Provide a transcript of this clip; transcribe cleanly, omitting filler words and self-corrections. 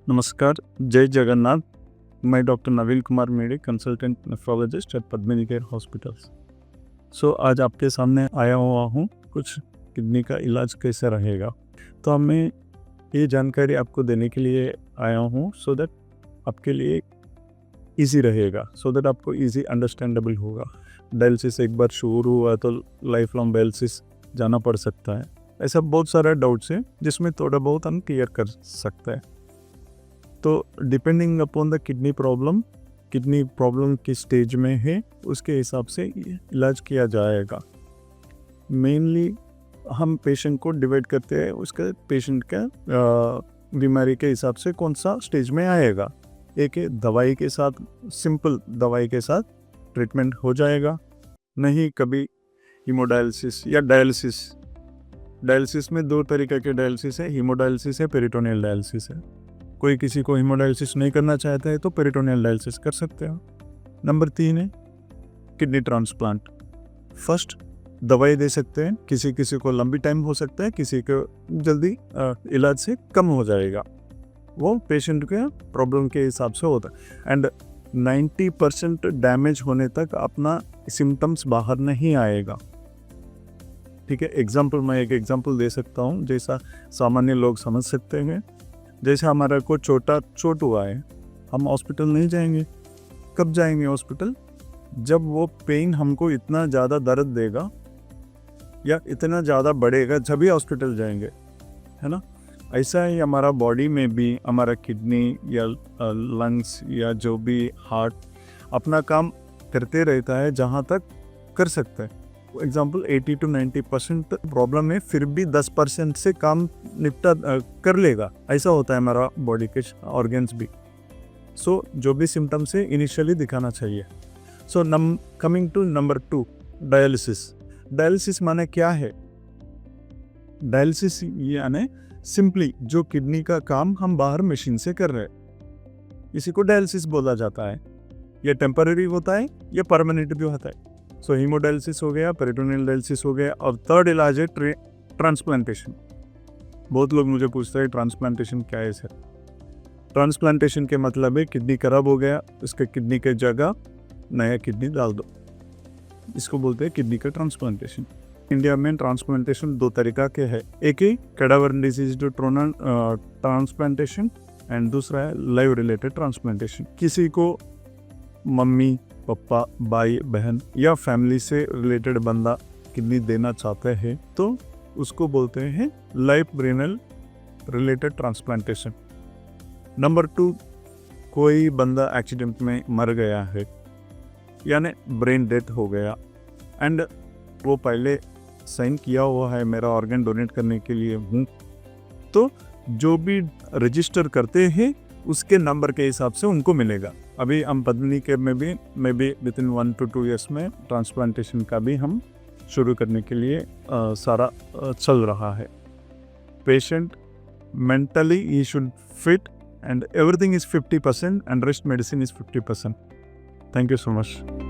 नमस्कार, जय जगन्नाथ। मैं doctor Naveen Kumar Mede, consultant nephrologist at Padmini care hospitals. आज आपके सामने आया हुआ हूँ कुछ किडनी का इलाज कैसे रहेगा। तो मैं ये जानकारी आपको देने के लिए आया हूँ सो दैट आपके लिए इजी रहेगा, सो दैट आपको इजी अंडरस्टैंडेबल होगा। डायलिसिस एक बार शुरू हुआ तो लाइफ लॉन्ग डायलिसिस जाना पड़ सकता है। ऐसा बहुत सारा डाउट्स है जिसमें थोड़ा बहुत हम क्लियर कर सकते हैं। तो depending upon the kidney problem किस स्टेज में है उसके हिसाब से इलाज किया जाएगा। मेनली हम पेशेंट को डिवाइड करते हैं उसके पेशेंट का बीमारी के हिसाब से कौन सा स्टेज में आएगा। एक दवाई के साथ, सिंपल दवाई के साथ ट्रीटमेंट हो जाएगा, नहीं कभी हीमोडायलिसिस या डायलिसिस में दो तरीके के डायलिसिस है, हीमोडायलिसिस है, पेरिटोनियल डायलिसिस है। कोई किसी को हीमोडायलिसिस नहीं करना चाहता है तो पेरिटोनियल डायलिसिस कर सकते हो। नंबर 3 है किडनी ट्रांसप्लांट। फर्स्ट दवाई दे सकते हैं, किसी को लंबी टाइम हो सकता है, किसी को जल्दी इलाज से कम हो जाएगा, वो पेशेंट के प्रॉब्लम के हिसाब से होता है। एंड 90% डैमेज होने तक अपना सिम्टम्स बाहर नहीं आएगा। ठीक है, मैं एक एग्जांपल दे सकता हूँ जैसा सामान्य लोग समझ सकते हैं। जैसे हमारा को चोट हुआ है, हम हॉस्पिटल नहीं जाएंगे। कब जाएंगे हॉस्पिटल? जब वो पेन हमको इतना ज़्यादा दर्द देगा या इतना ज़्यादा बढ़ेगा, जब भी हॉस्पिटल जाएंगे, है ना। ऐसा ही हमारा बॉडी में भी हमारा किडनी या लंग्स या जो भी हार्ट अपना काम करते रहता है जहाँ तक कर सकता है। एग्जाम्पल 80 to 90% प्रॉब्लम है, फिर भी 10% से काम निपटा कर लेगा। ऐसा होता है हमारा बॉडी के ऑर्गन्स भी। जो भी सिम्टम्स है इनिशियली दिखाना चाहिए। कमिंग टू नंबर 2, डायलिसिस माने क्या है? डायलिसिस यानी सिंपली जो किडनी का काम हम बाहर मशीन से कर रहे हैं, इसी को डायलिसिस बोला जाता है। यह टेम्पररी होता है या परमानेंट भी होता है। हीमोडायलिसिस हो गया, पेरिटोनियल डायलिसिस हो गया, और थर्ड इलाज है ट्रांसप्लांटेशन। बहुत लोग मुझे पूछते हैं ट्रांसप्लांटेशन क्या है सर? ट्रांसप्लांटेशन के मतलब है किडनी खराब हो गया, उसके किडनी के जगह नया किडनी डाल दो, इसको बोलते हैं किडनी का ट्रांसप्लांटेशन। इंडिया में ट्रांसप्लांटेशन 2 तरीका के है। एक ही कैडावर डिजीज ट्रांसप्लांटेशन एंड दूसरा है लाइव रिलेटेड ट्रांसप्लांटेशन। किसी को मम्मी पापा, भाई बहन या फैमिली से रिलेटेड बंदा किडनी देना चाहते हैं तो उसको बोलते हैं life renal related transplantation. Number 2, कोई बंदा एक्सीडेंट में मर गया है, यानी ब्रेन डेथ हो गया, एंड वो पहले साइन किया हुआ है मेरा ऑर्गन डोनेट करने के लिए हूँ, तो जो भी रजिस्टर करते हैं उसके नंबर के हिसाब से उनको मिलेगा। अभी हम पद्मिनी केयर में भी विदिन 1 to 2 years में ट्रांसप्लांटेशन का भी हम शुरू करने के लिए सारा चल रहा है। Patient mentally he should fit and everything is 50% and rest medicine is 50%। Thank you so much.